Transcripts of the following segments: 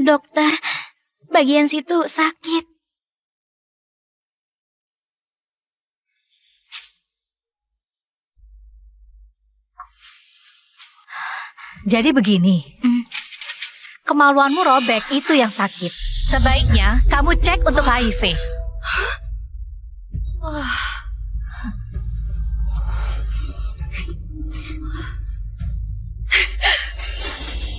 Dokter, bagian situ sakit. Jadi begini, kemaluanmu robek, itu yang sakit. Sebaiknya kamu cek untuk HIV.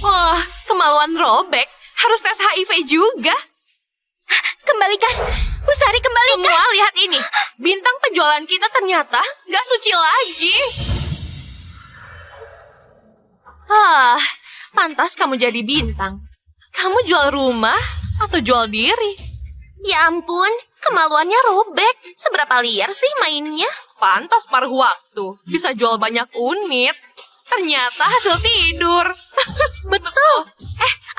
Wah, kemaluan robek. Harus tes HIV juga. Kembalikan, Bu Sari, kembalikan. Semua lihat ini. Bintang penjualan kita ternyata gak suci lagi. Pantas kamu jadi bintang. Kamu jual rumah atau jual diri? Ya ampun, kemaluannya robek. Seberapa liar sih mainnya? Pantas paruh waktu. Bisa jual banyak unit. Ternyata hasil tidur. Betul.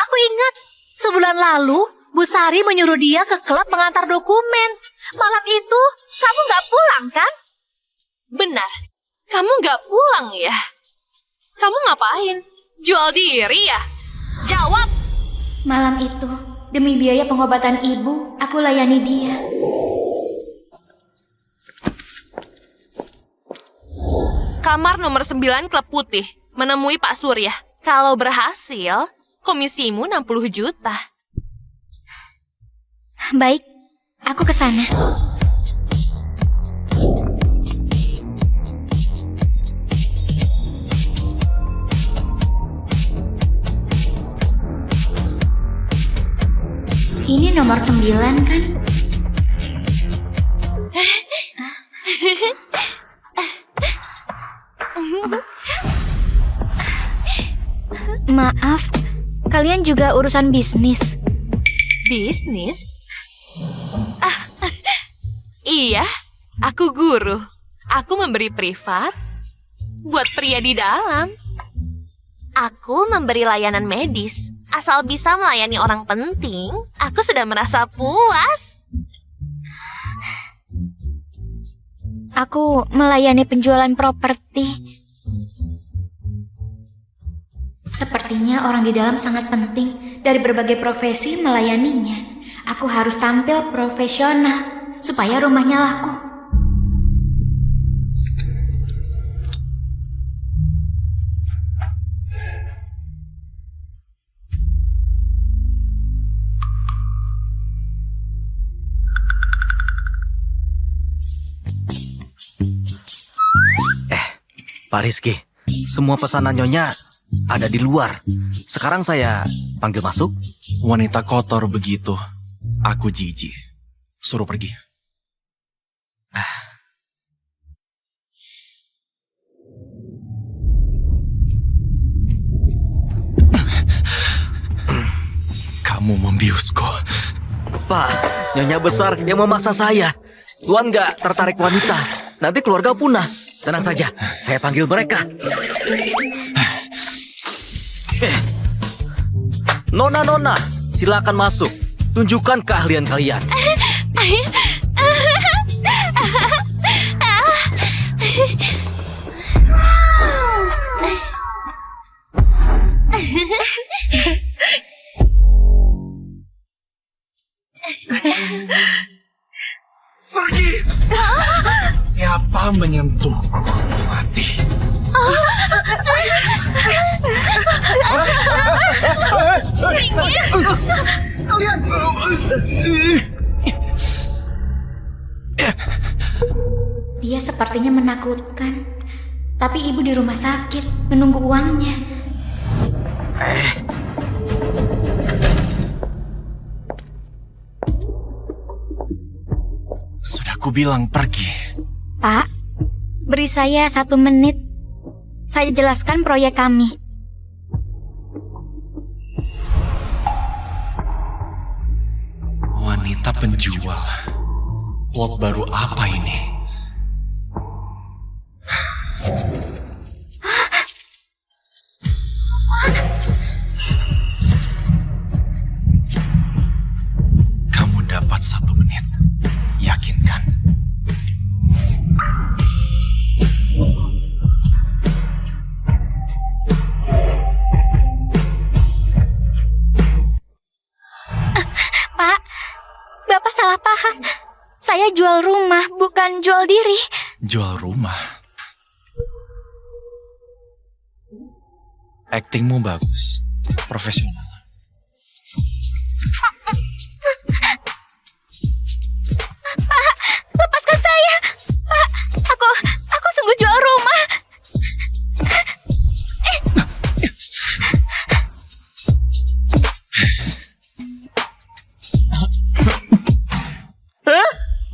Aku ingat. Sebulan lalu, Bu Sari menyuruh dia ke klub mengantar dokumen. Malam itu, kamu gak pulang kan? Benar. Kamu gak pulang ya? Kamu ngapain? Jual diri ya? Jawab. Malam itu, demi biaya pengobatan ibu, aku layani dia. Kamar nomor 9 Klub Putih. Menemui Pak Surya. Kalau berhasil, komisimu 60 juta. Baik, aku ke sana. Ini nomor 9 kan? Maaf, kalian juga urusan bisnis. Bisnis? Iya, aku guru. Aku memberi privat buat pria di dalam. Aku memberi layanan medis. Asal bisa melayani orang penting, aku sudah merasa puas. Aku melayani penjualan properti. Sepertinya orang di dalam sangat penting. Dari berbagai profesi melayaninya. Aku harus tampil profesional supaya rumahnya laku. Pak Rizky, semua pesanan Nyonya ada di luar. Sekarang saya panggil masuk. Wanita kotor begitu. Aku jijik. Suruh pergi. Kamu membiusku. Pak, Nyonya besar yang memaksa saya. Tuan nggak tertarik wanita. Nanti keluarga punah. Tenang saja, saya panggil mereka. Nona, silakan masuk. Tunjukkan keahlian kalian. Pergi! Siapa menyentuhku? Mati. Kalian! Dia sepertinya menakutkan. Tapi ibu di rumah sakit menunggu uangnya. Sudah kubilang pergi. Pak, beri saya 1 menit. Saya jelaskan proyek kami. Wanita penjual. Plot baru apa ini? Kamu dapat 1 menit. Yakin kan? Bapak salah paham. Saya jual rumah, bukan jual diri. Jual rumah. Aktingmu bagus. Profesional. Lepaskan saya. Pak, aku sungguh jual rumah.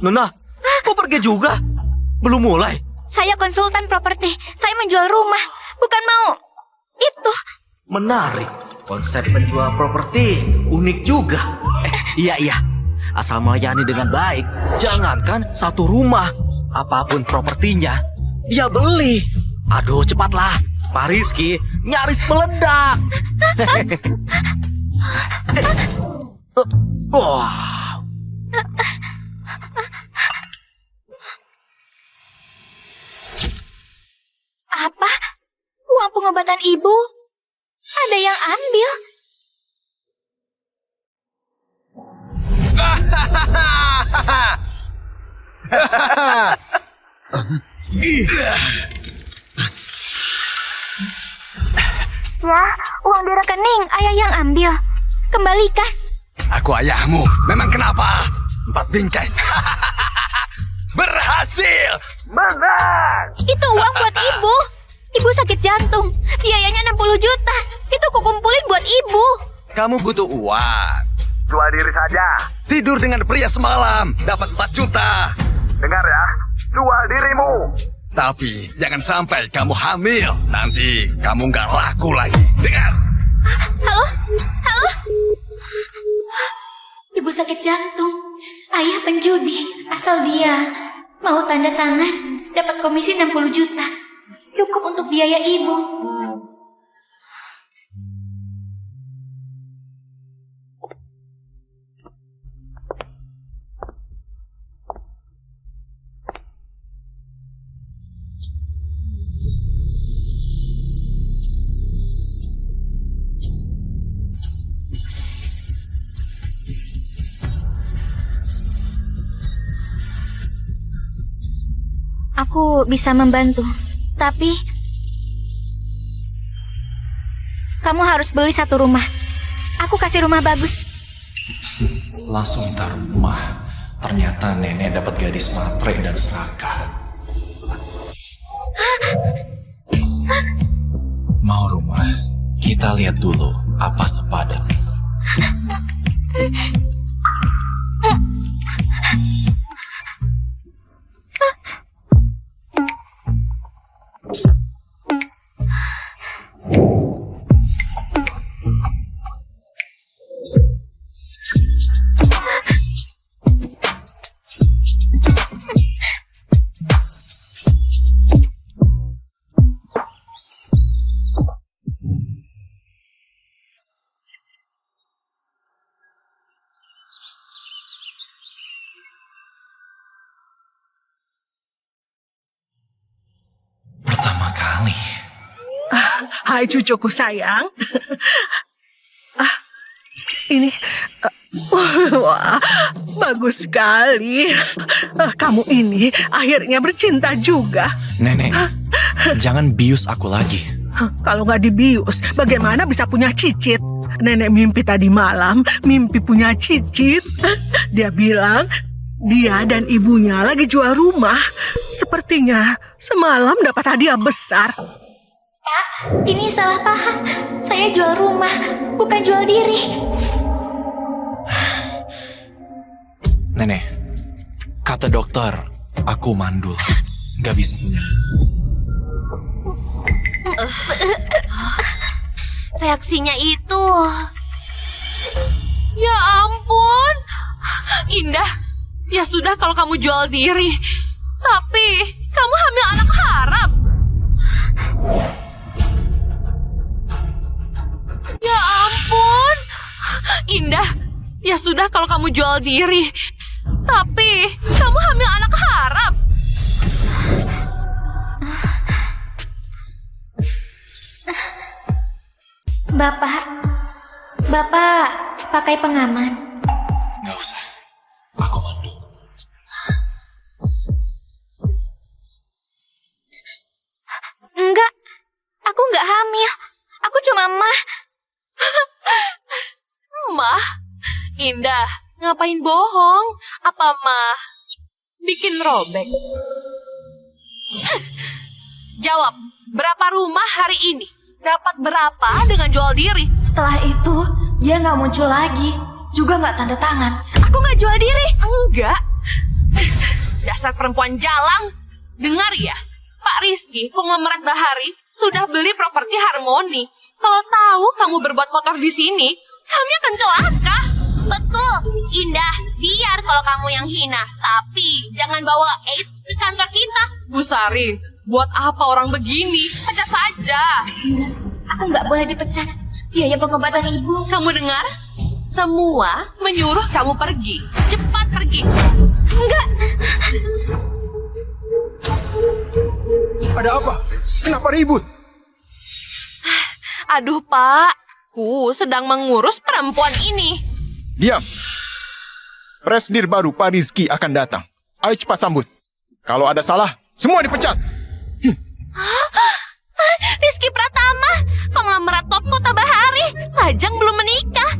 Nona, kok pergi juga? Belum mulai. Saya konsultan properti. Saya menjual rumah, bukan mau itu. Menarik. Konsep penjual properti unik juga. Iya. Asal melayani dengan baik. Jangankan satu rumah, apapun propertinya, dia beli. Aduh, cepatlah. Pak Rizky nyaris meledak. Wah. Apa? Uang pengobatan ibu? Ada yang ambil? Ya, uang di rekening ayah yang ambil. Kembalikan. Aku ayahmu. Memang kenapa? 4 bingkai. Berhasil. Menang. Itu uang buat ibu. Ibu sakit jantung. Biayanya 60 juta. Itu kukumpulin buat ibu. Kamu butuh uang. Jual diri saja. Tidur dengan pria semalam. Dapat 4 juta. Dengar ya. Jual dirimu. Tapi jangan sampai kamu hamil. Nanti kamu nggak laku lagi. Dengar. Halo? Halo? Ibu sakit jantung. Ayah penjudi. Asal dia mau tanda tangan, dapat komisi 60 juta. Cukup untuk biaya ibu. Aku bisa membantu, tapi kamu harus beli 1 rumah. Aku kasih rumah bagus. Langsung minta rumah. Ternyata nenek dapat gadis matre dan serakah. Mau rumah? Kita lihat dulu apa sepadan. Pertama kali. Hai cucuku sayang. Ini wah, bagus sekali. Kamu ini akhirnya bercinta juga. Nenek, jangan bius aku lagi. Kalau nggak dibius, bagaimana bisa punya cicit? Nenek mimpi tadi malam, mimpi punya cicit. Dia bilang dia dan ibunya lagi jual rumah. Sepertinya semalam dapat hadiah besar. Pak, ini salah paham. Saya jual rumah, bukan jual diri. Nenek, kata dokter, aku mandul. Gak bisa punya. Reaksinya itu... Ya ampun. Indah, ya sudah kalau kamu jual diri. Tapi kamu hamil anak haram. Ya ampun. Indah, ya sudah kalau kamu jual diri. Tapi kamu hamil anak haram. Bapak pakai pengaman. Gak usah. Aku Indah, ngapain bohong? Apa mah bikin robek? Jawab, berapa rumah hari ini? Dapat berapa dengan jual diri? Setelah itu, dia nggak muncul lagi. Juga nggak tanda tangan. Aku nggak jual diri. Enggak. Dasar perempuan jalang. Dengar ya, Pak Rizky, konglomerat Bahari, sudah beli properti Harmoni. Kalau tahu kamu berbuat kotor di sini, kami akan celaka. Betul, Indah. Biar kalau kamu yang hina. Tapi jangan bawa AIDS ke kantor kita. Bu Sari, buat apa orang begini? Pecat saja. Enggak, aku nggak boleh dipecat. Biaya pengobatan ibu. Kamu dengar? Semua menyuruh kamu pergi. Cepat pergi. Enggak. Ada apa? Kenapa ribut? Aduh Pak, ku sedang mengurus perempuan ini. Diam. Presdir baru Pak Rizky akan datang. Ayo cepat sambut. Kalau ada salah, semua dipecat. Rizky Pratama, konglomerat top kota Bahari. Lajang belum menikah.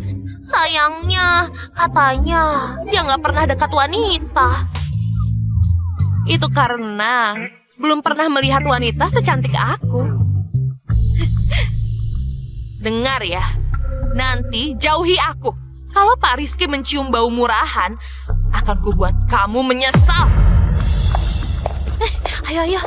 Sayangnya, katanya dia nggak pernah dekat wanita. Itu karena belum pernah melihat wanita secantik aku. Dengar ya, nanti jauhi aku. Kalau Pak Rizky mencium bau murahan, akan kubuat kamu menyesal. Ayo.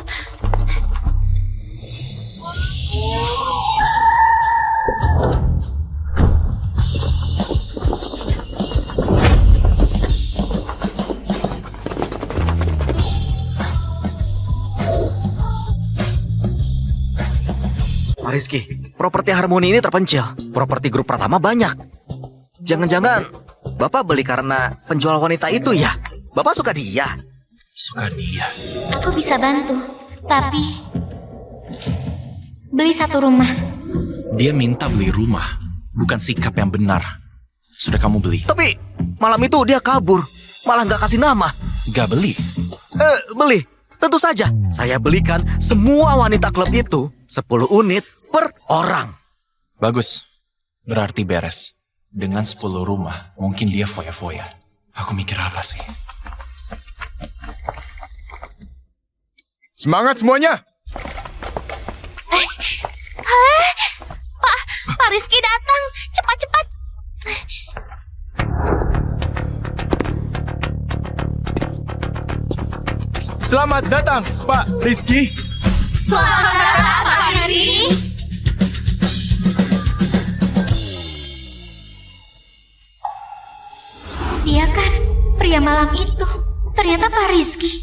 Pak Rizky, properti Harmoni ini terpencil. Properti grup Pratama banyak. Jangan-jangan Bapak beli karena penjual wanita itu ya? Bapak suka dia? Suka dia. Aku bisa bantu, tapi beli satu rumah. Dia minta beli rumah, bukan sikap yang benar. Sudah kamu beli? Tapi malam itu dia kabur. Malah nggak kasih nama. Gak beli? Beli. Tentu saja. Saya belikan semua wanita klub itu 10 unit per orang. Bagus. Berarti beres. Dengan 10 rumah, mungkin dia foya-foya. Aku mikir apa sih? Semangat semuanya. Pak Rizky datang. Cepat-cepat. Selamat datang, Pak Rizky. Selamat datang, Pak Rizky. Dia kan pria malam itu. Ternyata Pak Rizky.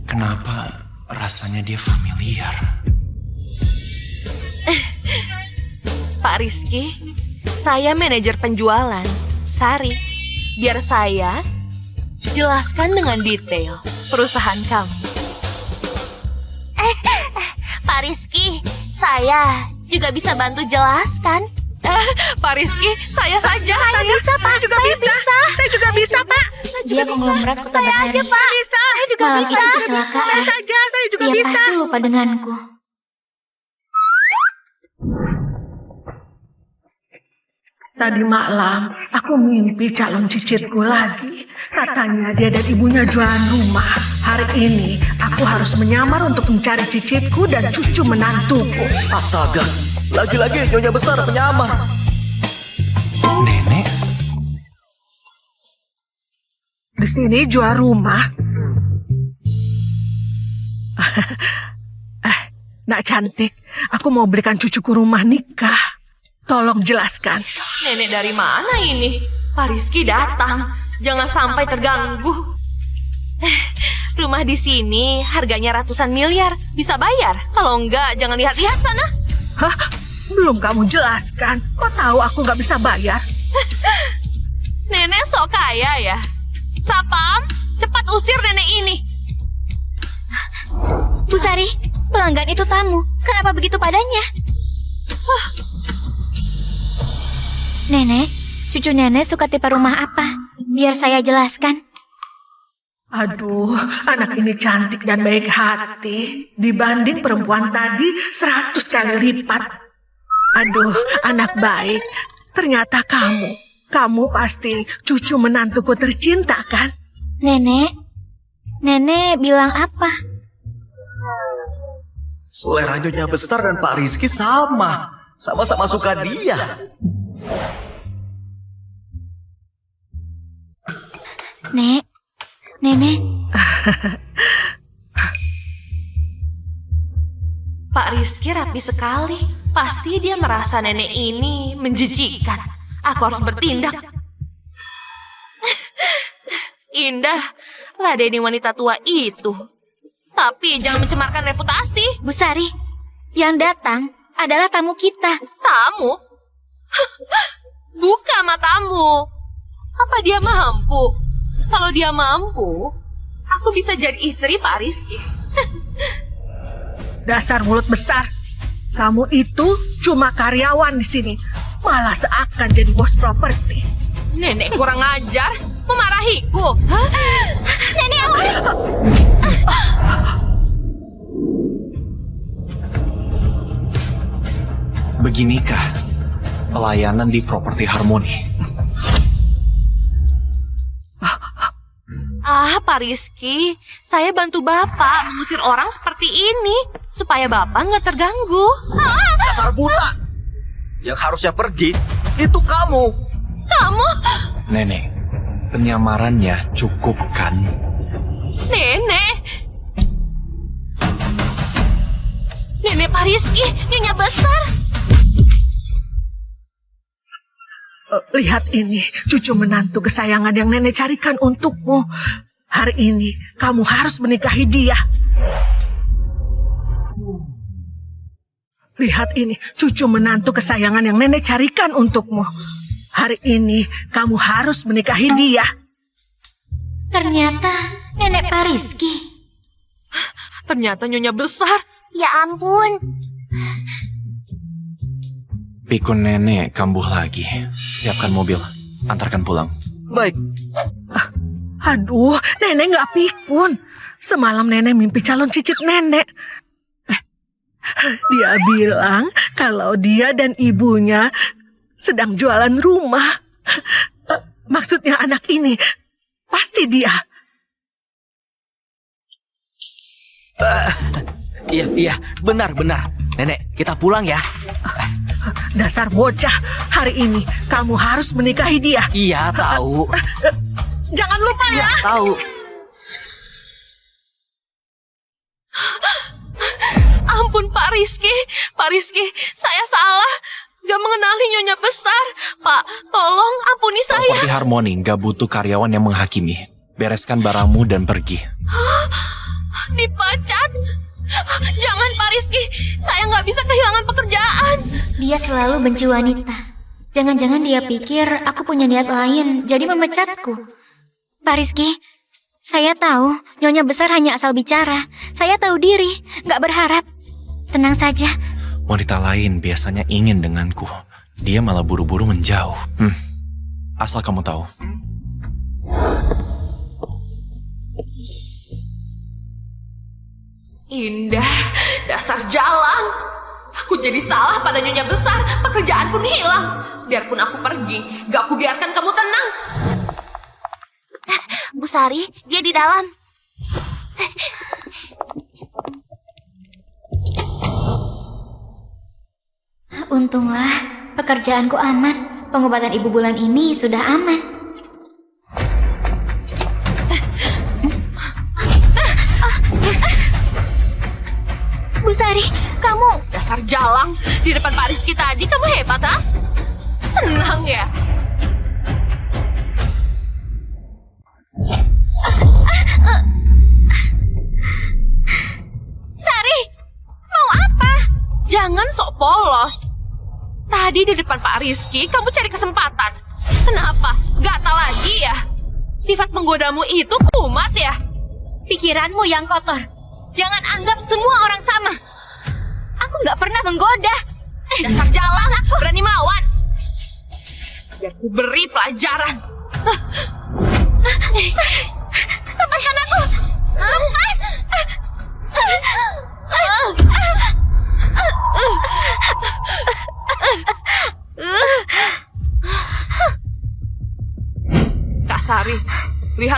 Kenapa rasanya dia familiar? Pak Rizky, saya manajer penjualan, Sari. Biar saya jelaskan dengan detail perusahaan kami. Pak Rizky, saya juga bisa bantu jelaskan. Pak Rizky, saya saja. Saya juga bisa, Pak. Dia konglomerat kota Bahari. Bisa. Saya juga Malam bisa. itu kecelakaan. Saya juga Dia pasti lupa denganku. Tadi malam, aku mimpi calon cicitku lagi. Katanya dia dan ibunya jualan rumah. Hari ini, aku harus menyamar untuk mencari cicitku dan cucu menantuku. Astaga, lagi-lagi nyonya besar penyamar. Nenek? Di sini jual rumah. Nak cantik, aku mau belikan cucuku rumah nikah. Tolong jelaskan. Nenek dari mana ini? Pak Rizky datang. Jangan sampai terganggu. Rumah di sini harganya ratusan miliar. Bisa bayar. Kalau enggak, jangan lihat-lihat sana. Hah? Belum kamu jelaskan. Kok tahu aku nggak bisa bayar? Nenek sok kaya ya. Sapam, cepat usir nenek ini. Bu Sari, pelanggan itu tamu. Kenapa begitu padanya? Nenek, cucu nenek suka tipe rumah apa? Biar saya jelaskan. Aduh, anak ini cantik dan baik hati. Dibanding perempuan tadi 100 kali lipat. Aduh, anak baik. Ternyata kamu pasti cucu menantuku tercinta kan? Nenek bilang apa? Selera Nyonya Besar dan Pak Rizky sama. Sama-sama suka dia. Nenek. Pak Rizky rapi sekali. Pasti dia merasa nenek ini menjijikan. Aku harus bertindak. Indah, ladeni wanita tua itu. Tapi jangan mencemarkan reputasi. Bu Sari, yang datang adalah tamu kita. Tamu? Buka matamu. Apa dia mampu? Kalau dia mampu, aku bisa jadi istri Pak Rizky. Dasar mulut besar. Kamu itu cuma karyawan di sini. Malah seakan jadi bos properti. Nenek kurang ajar, memarahiku. Nenek awas! Beginikah pelayanan di Properti Harmoni? Pak Rizky, saya bantu Bapak mengusir orang seperti ini supaya Bapak nggak terganggu. Dasar buta. Yang harusnya pergi itu kamu. Kamu? Nenek, penyamarannya cukup kan? Nenek Pak Rizky, Nyonya Besar. Lihat ini, cucu menantu kesayangan yang nenek carikan untukmu. Hari ini kamu harus menikahi dia. Lihat ini, cucu menantu kesayangan yang nenek carikan untukmu. Hari ini kamu harus menikahi dia. Ternyata nenek Pak Rizky. Ternyata Nyonya Besar. Ya ampun. Pikun nenek kambuh lagi. Siapkan mobil, antarkan pulang. Baik. Aduh, nenek nggak pikun. Semalam nenek mimpi calon cicit nenek. Dia bilang kalau dia dan ibunya sedang jualan rumah. Maksudnya anak ini pasti dia. Iya, benar. Nenek, kita pulang ya. Dasar bocah, hari ini kamu harus menikahi dia. Iya, tahu. Jangan lupa ya. Iya, tahu. Ampun Pak Rizky, saya salah. Gak mengenali Nyonya Besar. Pak, tolong ampuni saya. Properti Harmoni nggak butuh karyawan yang menghakimi. Bereskan barangmu dan pergi. Dipecat? Jangan Pak Rizky, saya nggak bisa kehilangan pekerjaan. Dia selalu benci wanita. Jangan-jangan dia pikir aku punya niat lain, jadi memecatku. Pak Rizky, saya tahu Nyonya Besar hanya asal bicara. Saya tahu diri, nggak berharap. Tenang saja. Wanita lain biasanya ingin denganku. Dia malah buru-buru menjauh. Asal kamu tahu. Indah, dasar jalan. Aku jadi salah pada Nyonya Besar. Pekerjaan pun hilang. Biarpun aku pergi, gak aku biarkan kamu tenang. Bu Sari, dia di dalam. Untunglah, pekerjaanku aman. Pengobatan ibu bulan ini sudah aman. Bu Sari, kamu... Dasar jalang, di depan Pak Rizky tadi kamu hebat, ha? Senang ya? Sari, mau apa? Jangan sok polos. Tadi di depan Pak Rizky kamu cari kesempatan. Kenapa? Gatal lagi ya? Sifat menggodamu itu kumat ya? Pikiranmu yang kotor. Jangan anggap semua orang sama. Aku nggak pernah menggoda. Dasar jalan, aku berani melawan. Biar ku beri pelajaran. Lepaskan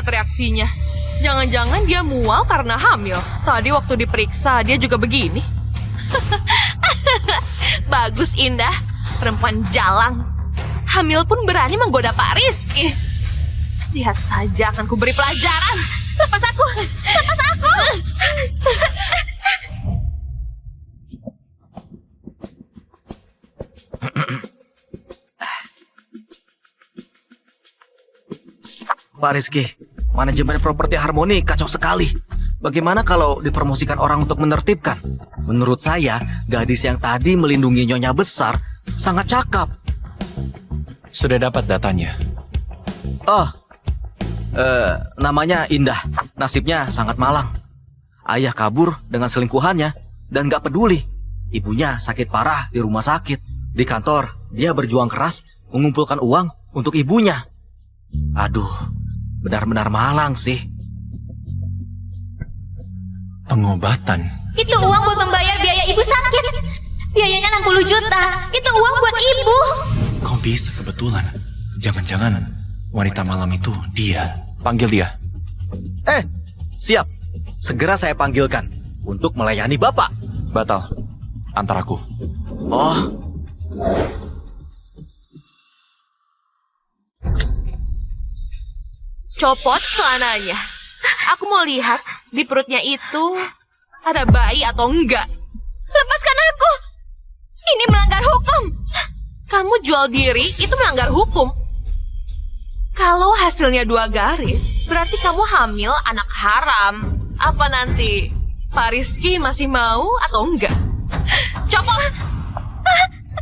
Lihat reaksinya. Jangan-jangan dia mual karena hamil. Tadi waktu diperiksa dia juga begini. Bagus, Indah. Perempuan jalang. Hamil pun berani menggoda Pak Rizky. Lihat saja akan kuberi pelajaran. Lepas aku! Lepas aku! Pak Rizky, manajemen properti Harmoni kacau sekali. Bagaimana kalau dipromosikan orang untuk menertibkan? Menurut saya, gadis yang tadi melindungi nyonya besar sangat cakap. Sudah dapat datanya. Oh, namanya Indah. Nasibnya sangat malang. Ayah kabur dengan selingkuhannya dan gak peduli. Ibunya sakit parah di rumah sakit. Di kantor, dia berjuang keras mengumpulkan uang untuk ibunya. Aduh, benar-benar malang sih. Pengobatan. Itu uang buat membayar biaya ibu sakit. Biayanya 60 juta. Itu uang buat ibu. Kok bisa kebetulan? Jangan-jangan wanita malam itu dia. Panggil dia. Siap. Segera saya panggilkan untuk melayani Bapak. Batal. Antar aku. Oh, Copot celananya. Aku mau lihat di perutnya itu ada bayi atau enggak. Lepaskan aku. Ini melanggar hukum. Kamu jual diri itu melanggar hukum. Kalau hasilnya 2 garis, berarti kamu hamil anak haram. Apa nanti Pak Rizky masih mau atau enggak? Copot!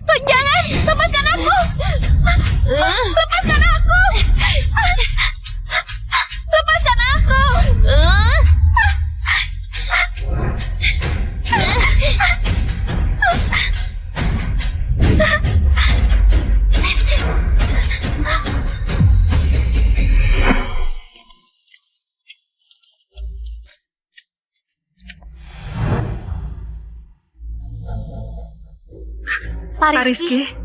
Jangan, lepaskan aku. Lepaskan aku. Lepaskan aku. Pak Pak Rizky, Rizky,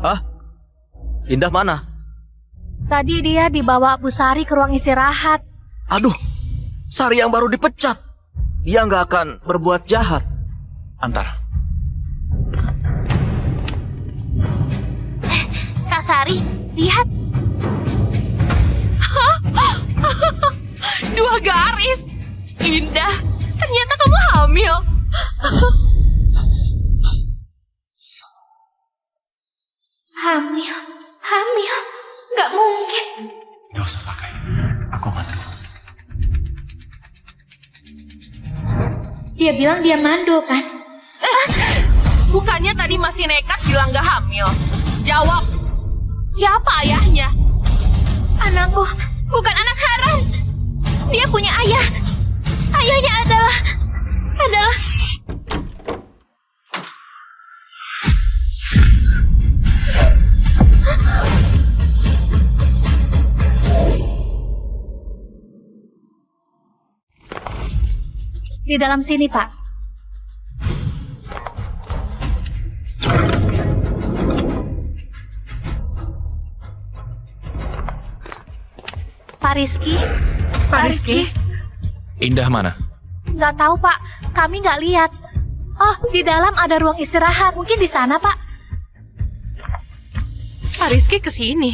ah, Indah mana? tadi dia dibawa Bu Sari ke ruang istirahat. Aduh, Sari yang baru dipecat. Dia nggak akan berbuat jahat. Antar. Kak Sari, lihat. 2 garis. Indah, ternyata kamu hamil. Hamil. Gak mungkin. Gak usah pakai. Aku mandu. Dia bilang dia mandul kan? Bukannya tadi masih nekat bilang gak hamil? Jawab. Siapa ayahnya? Anakku bukan anak haram. Dia punya ayah. Ayahnya adalah Di dalam sini, Pak. Pak Rizky? Pak Rizky, Indah mana? Nggak tahu, Pak. Kami nggak lihat. Oh, di dalam ada ruang istirahat. Mungkin di sana, Pak. Pak Rizky kesini.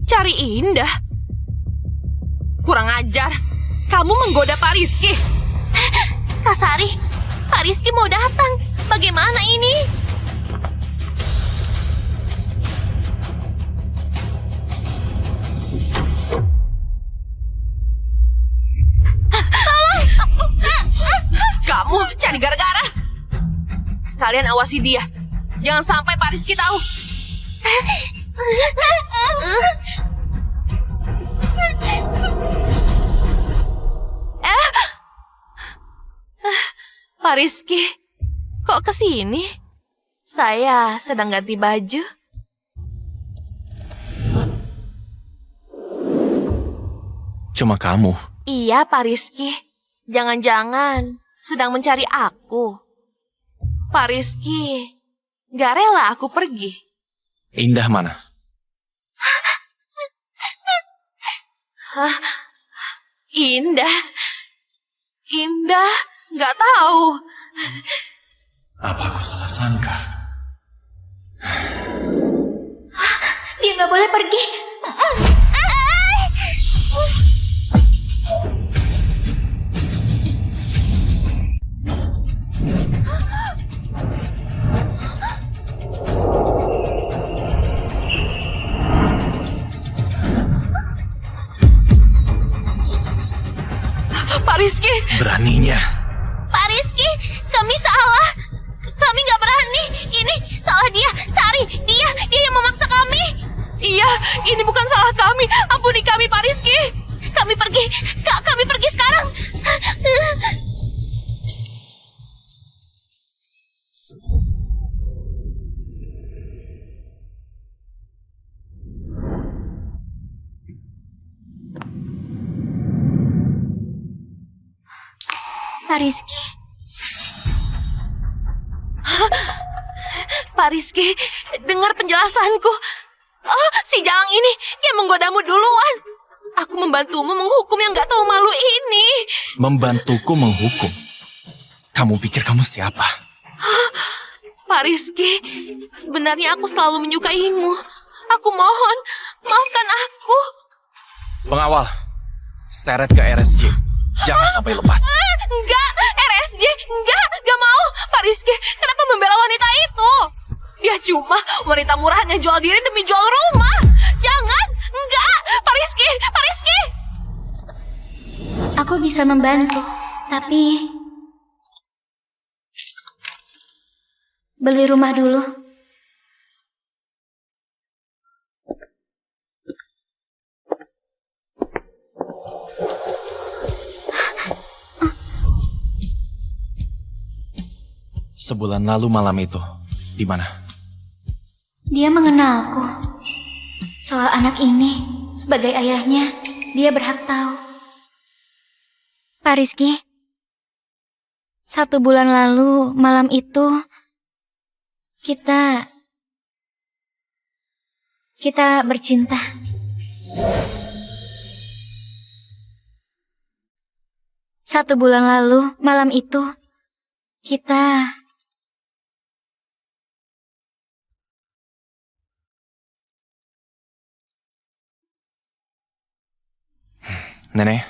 Cari Indah. Kurang ajar. Kamu menggoda Pak Rizky. Kak Sari. Pak Rizky mau datang. Bagaimana ini? Kamu cari gara-gara. Kalian awasi dia. Jangan sampai Pak Rizky tahu. Pak Rizky, kok kesini? Saya sedang ganti baju. Cuma kamu. Iya, Pak Rizky. Jangan-jangan sedang mencari aku. Pak Rizky, gak rela aku pergi. Indah mana? Indah. Indah, nggak tahu. Apa aku salah sangka? Dia nggak boleh pergi. Pak Rizky, Beraninya. Pak Rizky, kami salah. Kami nggak berani. Ini salah dia, Sari. Dia yang memaksa kami. Iya, ini bukan salah kami. Ampuni kami, Pak Rizky. Kami pergi. Kami pergi sekarang. Pak Rizky, Pak Rizky, dengar penjelasanku. Oh, si Jalang ini yang menggodamu duluan. Aku membantumu menghukum yang gak tahu malu ini. Membantuku menghukum? Kamu pikir kamu siapa? Pak Rizky, sebenarnya aku selalu menyukaimu. Aku mohon, maafkan aku. Pengawal, seret ke RSJ. Jangan sampai lepas. Enggak, RSJ, enggak mau. Pak Rizky, kenapa membela wanita itu? Dia cuma wanita murahan yang jual diri demi jual rumah. Jangan, enggak, Pak Rizky, Pak Rizky. aku bisa membantu, tapi beli rumah dulu. Sebulan lalu malam itu, di mana? Dia mengenalku. Soal anak ini, sebagai ayahnya, dia berhak tahu. Pak Rizky, 1 bulan lalu, malam itu, kita bercinta. Satu bulan lalu, malam itu, kita... Nenek,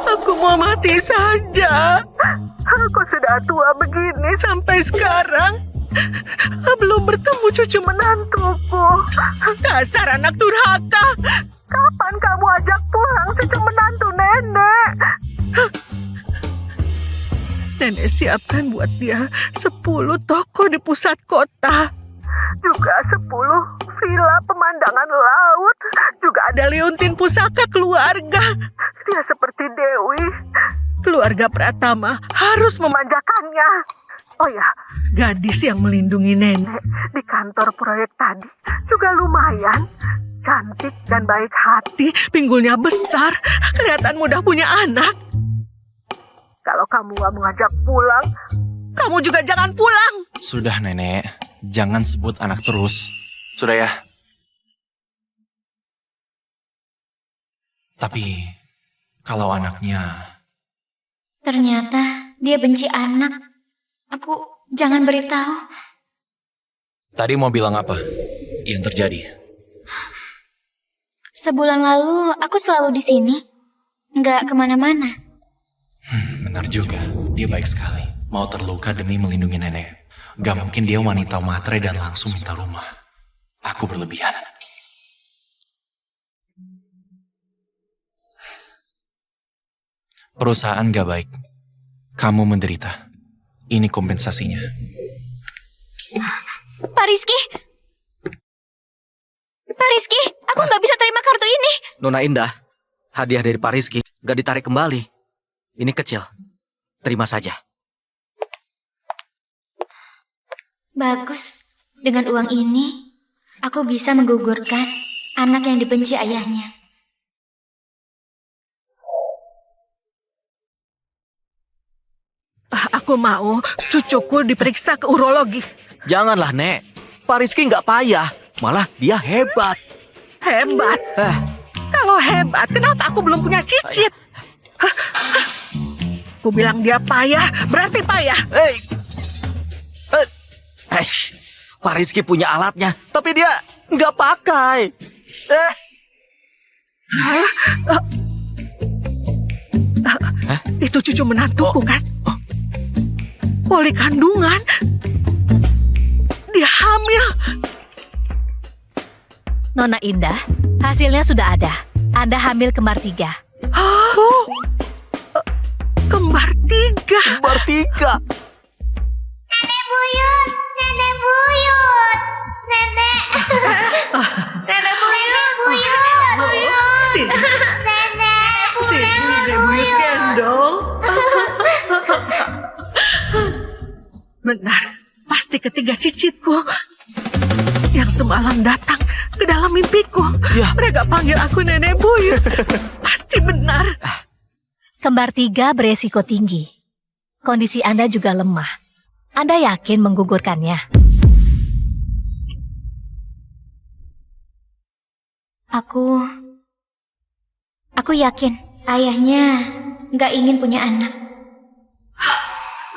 Aku mau mati saja. Aku sudah tua begini sampai sekarang. Belum bertemu cucu menantuku. Dasar anak durhaka. Kapan kamu ajak pulang cucu menantu nenek? Nenek siapkan buat dia 10 toko di pusat kota. Juga 10 villa pemandangan laut. Juga ada liuntin pusaka keluarga. Dia seperti Dewi. Keluarga Pratama harus memanjakannya. Oh ya, gadis yang melindungi nenek di kantor proyek tadi juga lumayan. Cantik dan baik hati, pinggulnya besar, kelihatan mudah punya anak. Kalau kamu gak mengajak pulang, kamu juga jangan pulang. sudah nenek, jangan sebut anak terus. Sudah ya? Tapi, kalau anaknya... Ternyata dia benci anak. Aku jangan beritahu. Tadi mau bilang apa? Yang terjadi? Sebulan lalu aku selalu di sini, nggak kemana-mana. Benar juga, dia baik sekali. Mau terluka demi melindungi nenek. Gak mungkin dia wanita matre dan langsung minta rumah. Aku berlebihan. Perusahaan gak baik. Kamu menderita. Ini kompensasinya. Pak Rizky! Pak Rizky, aku nggak bisa terima kartu ini. Nona Indah, hadiah dari Pak Rizky gak ditarik kembali. Ini kecil. Terima saja. Bagus. Dengan uang ini, aku bisa menggugurkan anak yang dibenci ayahnya. Aku mau cucuku diperiksa ke urologi. Janganlah, Nek. Pak Rizky nggak payah. Malah dia hebat. Hebat. Eh, Kalau Kalau hebat, kenapa aku belum punya cicit? Aku bilang dia payah, berarti payah. Pak Rizky punya alatnya, tapi dia nggak pakai. Itu cucu menantuku kan? Poli kandungan. Dia hamil. Nona Indah, hasilnya sudah ada. Anda hamil kembar 3. Kembar 3. Kembar 3. Nenek buyut, nenek buyut, nenek. Nenek buyut, buyut. Sini, Nenek sini, Nenek Buyut gendong. Benar, pasti ketiga cicitku yang semalam datang ke dalam mimpiku. Ya. Mereka panggil aku Nenek Buyut. Pasti benar. Kembar 3 beresiko tinggi. Kondisi Anda juga lemah. Anda yakin menggugurkannya? Aku yakin ayahnya nggak ingin punya anak.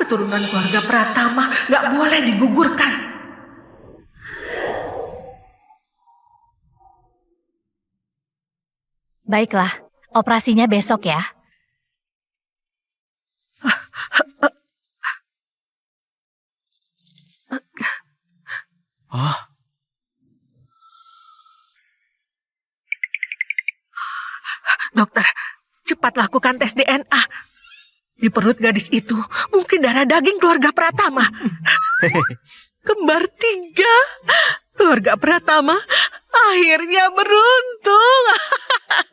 Keturunan keluarga Pratama nggak boleh digugurkan. Baiklah, operasinya besok ya. Oh, Dokter, cepat lakukan tes DNA. Di perut gadis itu mungkin darah daging keluarga Pratama. Kembar 3. Keluarga Pratama akhirnya beruntung.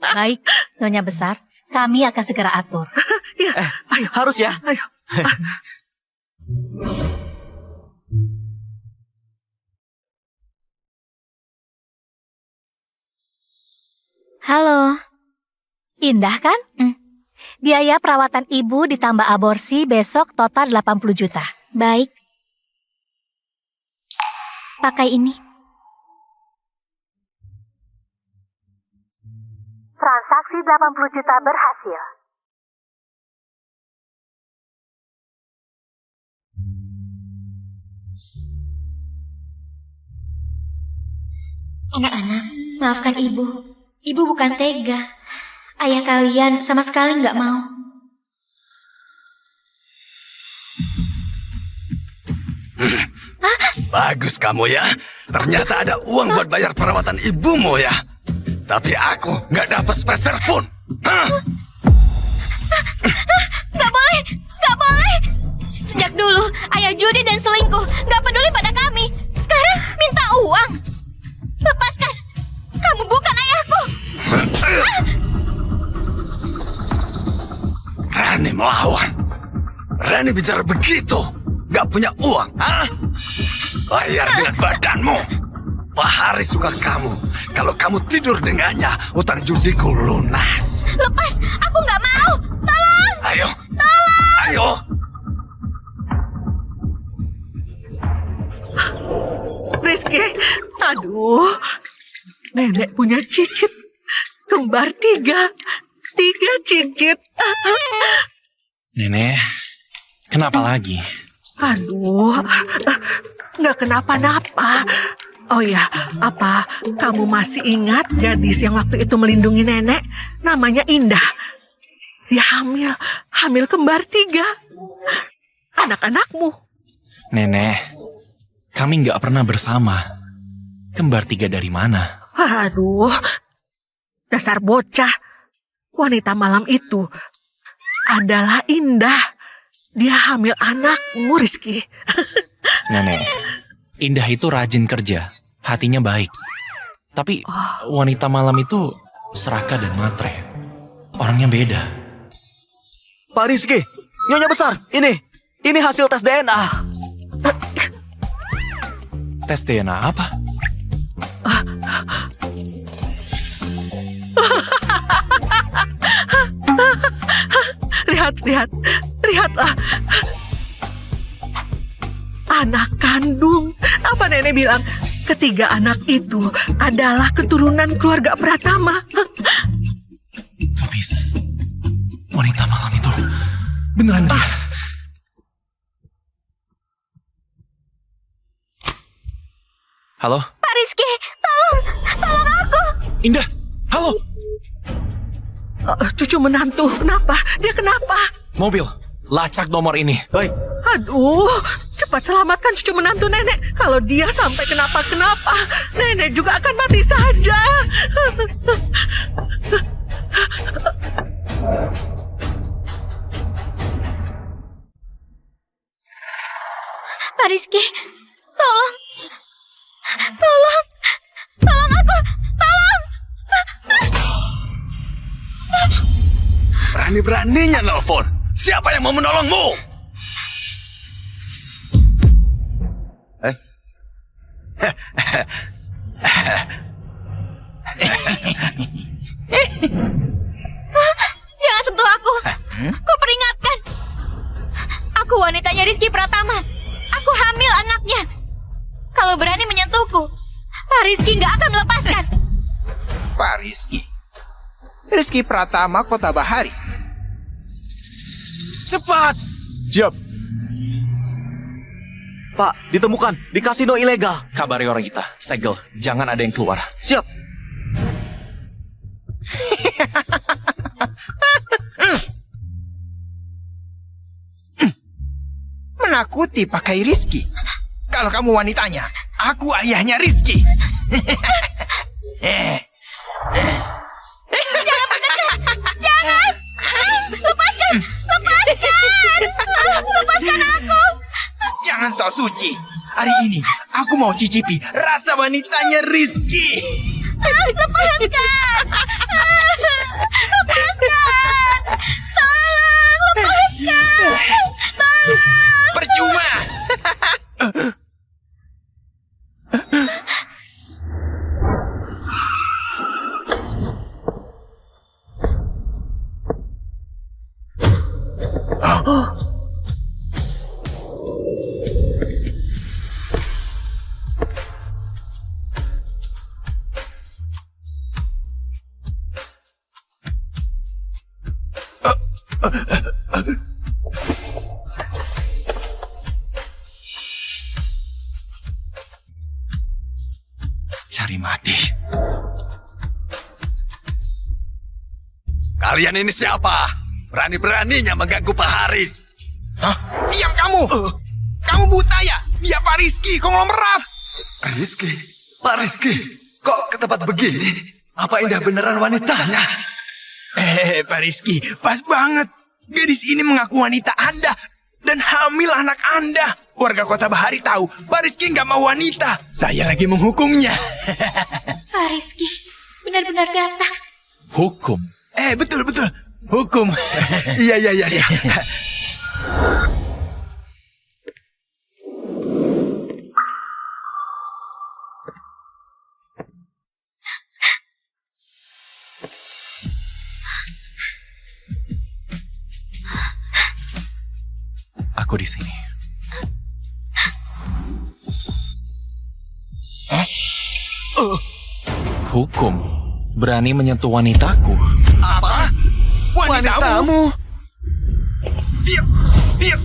Baik, Nyonya Besar, kami akan segera atur. Ya, ayo. harus ya. Ayo. Halo. Indah kan? Biaya perawatan ibu ditambah aborsi besok total 80 juta. Baik. Pakai ini. Transaksi 80 juta berhasil. Anak-anak, maafkan ibu. Ibu bukan tega. Ayah kalian sama sekali nggak mau. Bagus kamu ya. Ternyata ada uang buat bayar perawatan ibumu ya. Tapi aku nggak dapat sepeser pun. Hah? Nggak boleh, nggak boleh. Sejak dulu, ayah judi dan selingkuh. Nggak peduli pada kami. Sekarang minta uang. Lepaskan. Kamu bukan ayahku. Rani melawan. Rani bicara begitu. Gak punya uang, ah? Bayar dengan badanmu. Pak Haris suka kamu. Kalau kamu tidur dengannya, utang judiku lunas. Lepas, aku nggak mau. Tolong. Ayo. Tolong. Ayo. Rizky, aduh. Nenek punya cicit. Kembar 3. 3 cicit. Nenek, kenapa lagi? Aduh, nggak kenapa-napa. Oh ya, apa kamu masih ingat gadis yang waktu itu melindungi nenek? Namanya Indah. Dia hamil kembar 3. Anak-anakmu. Nenek, kami nggak pernah bersama. Kembar 3 dari mana? Aduh, dasar bocah. Wanita malam itu adalah Indah. Dia hamil anakmu, Rizky. Nenek, Indah itu rajin kerja, hatinya baik. Tapi wanita malam itu serakah dan matre. Orangnya beda. Pak Rizky, Nyonya Besar, ini hasil tes DNA. Tes DNA apa? Lihatlah. Anak kandung. Apa nenek bilang? Ketiga anak itu adalah keturunan keluarga Pratama. Please. Wanita malam itu beneran dia. Halo? Pak Rizky, tolong aku. Indah, halo? Cucu menantu, kenapa? Dia kenapa? Mobil, lacak nomor ini. Baik, Aduh, cepat selamatkan cucu menantu nenek. Kalau dia sampai kenapa-kenapa, nenek juga akan mati saja. Pak Rizky, tolong. Tolong aku, tolong. Berani-beraninya nelfon. Siapa yang mau menolongmu? Jangan sentuh aku. Kau peringatkan. Aku wanitanya Rizky Pratama. Aku hamil anaknya. Kalau berani menyentuhku, Pak Rizky nggak akan melepaskan. Pak Rizky. Rizky Pratama, Kota Bahari. cepat. Siap. Pak, ditemukan di kasino ilegal. Kabari orang kita, segel, jangan ada yang keluar. Siap. Menakuti pakai Rizky. Kalau kamu wanitanya, aku ayahnya Rizky. Lepaskan aku. Jangan sok suci. Hari ini aku mau cicipi rasa wanitanya Rizky. Lepaskan. Tolong, lepaskan. Percuma. Cari mati. Kalian ini siapa? Berani-beraninya mengganggu Pak Haris. Hah? Diam kamu. Kamu buta ya? Dia Pak Rizky, konglomerat. Rizky? Pak Rizky, kok ke tempat begini? Apa Indah beneran wanitanya? Pak Rizky, pas banget. Gadis ini mengaku wanita Anda dan hamil anak Anda. Warga Kota Bahari tahu Pak Rizky nggak mau wanita. Saya lagi menghukumnya. Pak Rizky, benar-benar datang. Hukum. Betul. Hukum. Iya. Aku di sini. Hukum. Berani menyentuh wanitaku. Apa? Wanitamu? Diam.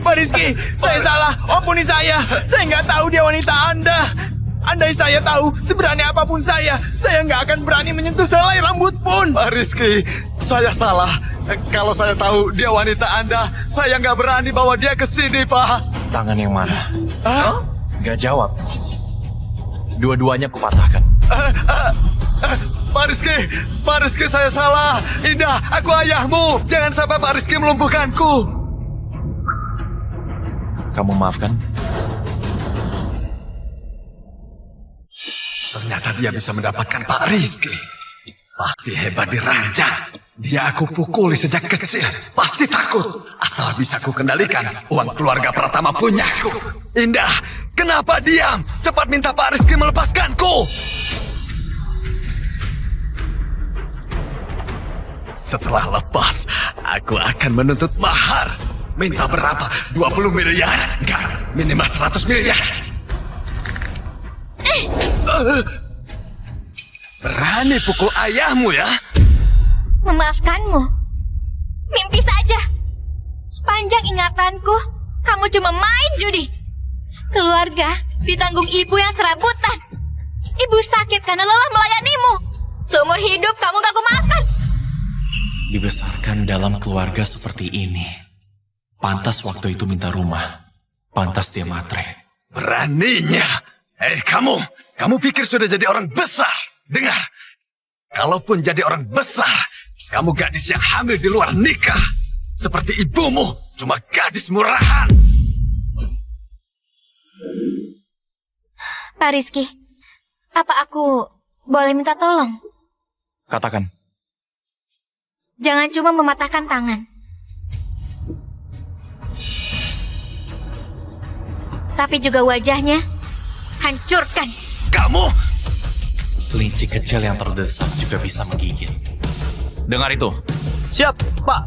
Pak Rizky, saya salah. Ampuni saya. Saya nggak tahu dia wanita Anda. Andai saya tahu, seberani apapun saya nggak akan berani menyentuh selai rambut pun. Pak Rizky, saya salah. Kalau saya tahu dia wanita Anda, saya nggak berani bawa dia ke sini, Pak. Tangan yang mana? Gak jawab. Dua-duanya kupatahkan. Pak Rizky, saya salah. Indah, aku ayahmu. Jangan sampai Pak Rizky melumpuhkanku. Kamu maafkan? Ternyata dia bisa mendapatkan Pak Rizky. Pasti hebat di ranjang. Dia aku pukuli sejak kecil. Pasti takut. Asal bisa ku kendalikan, uang keluarga Pratama punyaku. Indah, kenapa diam? Cepat minta Pak Rizky melepaskanku. Setelah lepas, aku akan menuntut mahar. Minta berapa? 20 miliar? Enggak, minimal 100 miliar. Berani pukul ayahmu ya? Memaafkanmu. Mimpi saja. Sepanjang ingatanku, kamu cuma main judi. Keluarga ditanggung ibu yang serabutan. Ibu sakit karena lelah melayanimu. Seumur hidup kamu gak kumaafkan. Dibesarkan dalam keluarga seperti ini. Pantas waktu itu minta rumah. Pantas dia matre. Beraninya. Kamu pikir sudah jadi orang besar? Dengar, kalaupun jadi orang besar, kamu gadis yang hamil di luar nikah. Seperti ibumu, cuma gadis murahan. Pak Rizky, apa aku boleh minta tolong? Katakan. Jangan cuma mematahkan tangan. Tapi juga wajahnya hancurkan. Kamu? Kelinci kecil yang terdesak juga bisa menggigit. Dengar itu. Siap, Pak.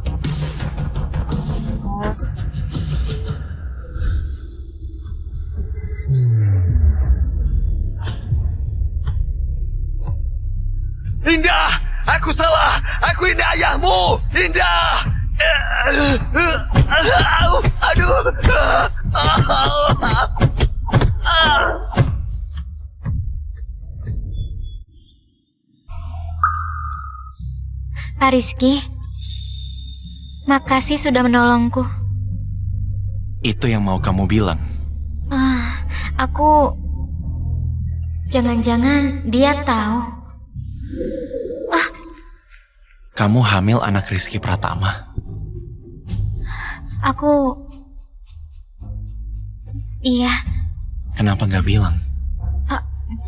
Indah, aku salah. Aku ini ayahmu. Indah. Aduh. Pak Rizky, makasih sudah menolongku. Itu yang mau kamu bilang. Aku... Jangan-jangan dia tahu. Kamu hamil anak Rizky Pratama. Aku... Iya, Kenapa nggak bilang?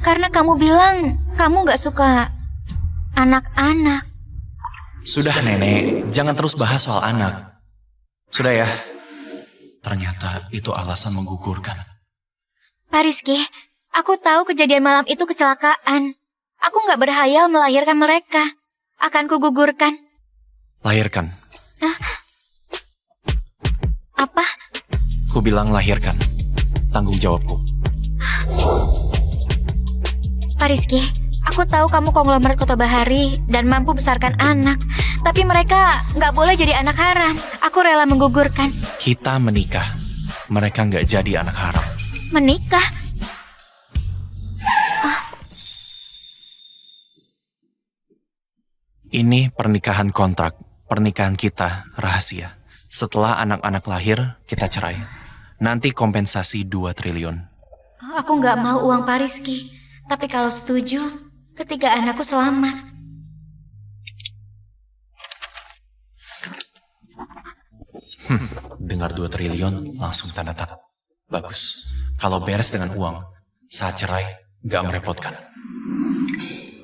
karena kamu bilang kamu gak suka anak-anak. Sudah nenek, jangan terus bahas soal anak. Sudah ya. Ternyata itu alasan menggugurkan. Pak Rizky, aku tahu kejadian malam itu kecelakaan. Aku gak berhayal melahirkan mereka. Akan kugugurkan. Lahirkan. Apa? Ku bilang lahirkan. Tanggung jawabku. Pak Rizky, aku tahu kamu konglomerat Kota Bahari dan mampu besarkan anak. Tapi mereka gak boleh jadi anak haram. Aku rela menggugurkan. Kita menikah. Mereka nggak jadi anak haram. Menikah? Ini pernikahan kontrak. Pernikahan kita rahasia. Setelah anak-anak lahir, kita cerai. Nanti kompensasi 2 triliun. Aku gak mau uang Pak Rizky. Tapi kalau setuju, ketiga anakku selamat. Dengar 2 triliun, langsung tanda tangan. Bagus. Kalau beres dengan uang, saat cerai, nggak merepotkan.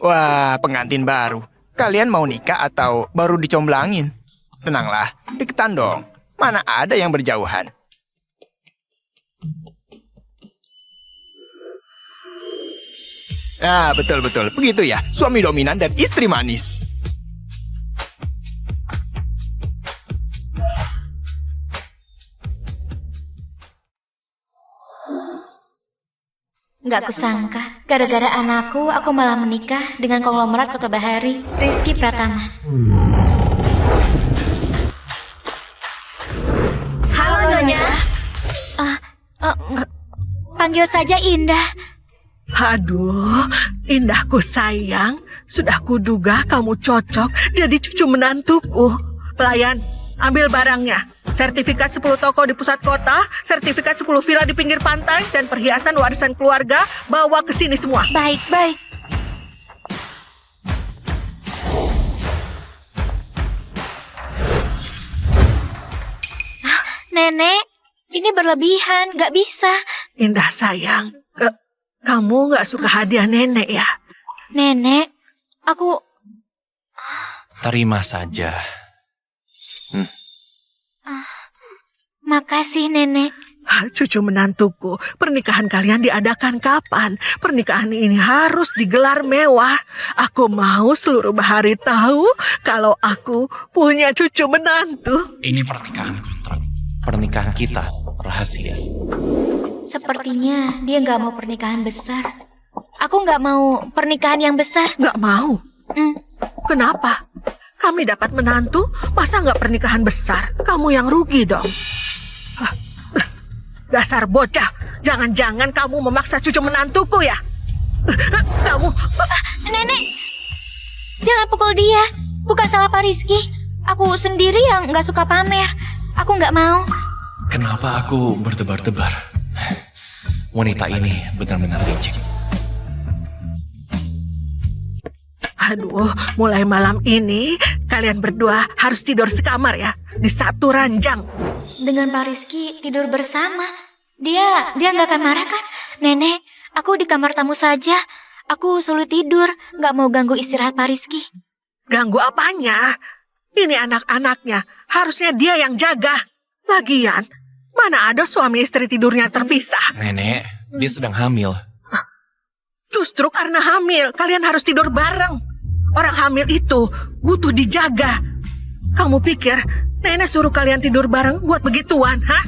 Wah, pengantin baru. Kalian mau nikah atau baru dicomblangin? Tenanglah, deketan dong. Mana ada yang berjauhan. Nah, betul-betul. Begitu ya, suami dominan dan istri manis. Gak kusangka, gara-gara anakku aku malah menikah dengan konglomerat Kota Bahari, Rizky Pratama. Halo Nyonya. Panggil saja Indah. Aduh, Indahku sayang, sudah kuduga kamu cocok jadi cucu menantuku. Pelayan, ambil barangnya. Sertifikat 10 toko di pusat kota, sertifikat 10 villa di pinggir pantai, dan perhiasan warisan keluarga bawa ke sini semua. Baik, baik. Nenek, ini berlebihan, gak bisa. Indah sayang, kamu gak suka hadiah nenek ya? Nenek, aku... Terima saja. Makasih, Nenek. Cucu menantuku, pernikahan kalian diadakan kapan? Pernikahan ini harus digelar mewah. Aku mau seluruh Bahari tahu kalau aku punya cucu menantu. Ini pernikahan kontrak. Pernikahan kita rahasia. Sepertinya dia gak mau pernikahan besar. Aku nggak mau pernikahan yang besar. Nggak mau. Hmm. Kenapa? Kami dapat menantu, masa nggak pernikahan besar? Kamu yang rugi dong. Dasar bocah, jangan-jangan kamu memaksa cucu menantuku ya? Kamu... Nenek, jangan pukul dia. Bukan salah Pak Rizky. Aku sendiri yang nggak suka pamer. Aku nggak mau. Kenapa aku berdebar-debar? Wanita ini benar-benar licik. Aduh, mulai malam ini kalian berdua harus tidur sekamar ya, di satu ranjang. Dengan Pak Rizky tidur bersama. Dia nggak akan marah kan? Nenek, aku di kamar tamu saja. Aku sulit tidur, nggak mau ganggu istirahat Pak Rizky. Ganggu apanya? Ini anak-anaknya, harusnya dia yang jaga. Lagian, mana ada suami istri tidurnya terpisah? Nenek, dia sedang hamil. Justru karena hamil, kalian harus tidur bareng. Orang hamil itu butuh dijaga. Kamu pikir nenek suruh kalian tidur bareng buat begituan, hah?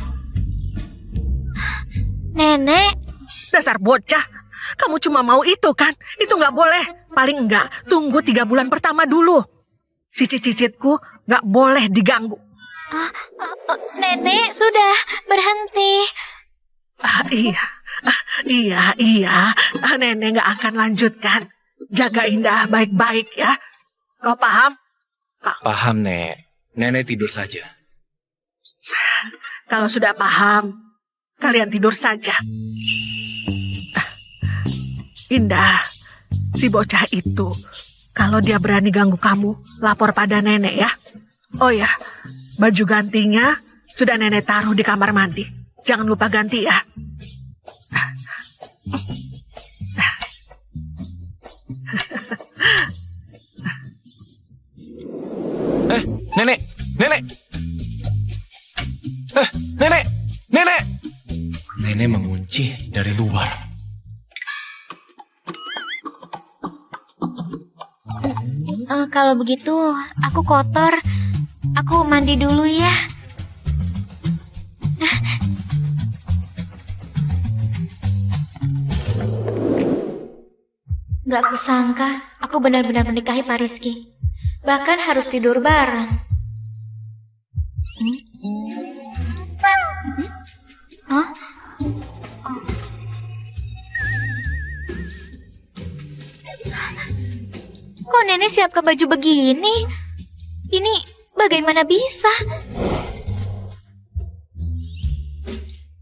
Nenek, Dasar bocah, kamu cuma mau itu kan? Itu nggak boleh. Paling enggak, tunggu 3 bulan pertama dulu. Cicit-cicitku nggak boleh diganggu. Nenek sudah berhenti. Iya. Nenek nggak akan lanjutkan. Jaga Indah baik-baik ya. Kau paham? Paham, Nek. Nenek tidur saja. Kalau sudah paham, kalian tidur saja. Indah, si bocah itu, kalau dia berani ganggu kamu, lapor pada nenek ya. Oh ya, baju gantinya sudah nenek taruh di kamar mandi. Jangan lupa ganti ya. Nenek! Nenek! Nenek! Nenek! Nenek mengunci dari luar. Kalau begitu, aku kotor. Aku mandi dulu ya. Gak kusangka, aku benar-benar menikahi Pak Rizky. Bahkan harus tidur bareng. Hah? Oh. Kok nenek siapkan baju begini? Ini bagaimana bisa?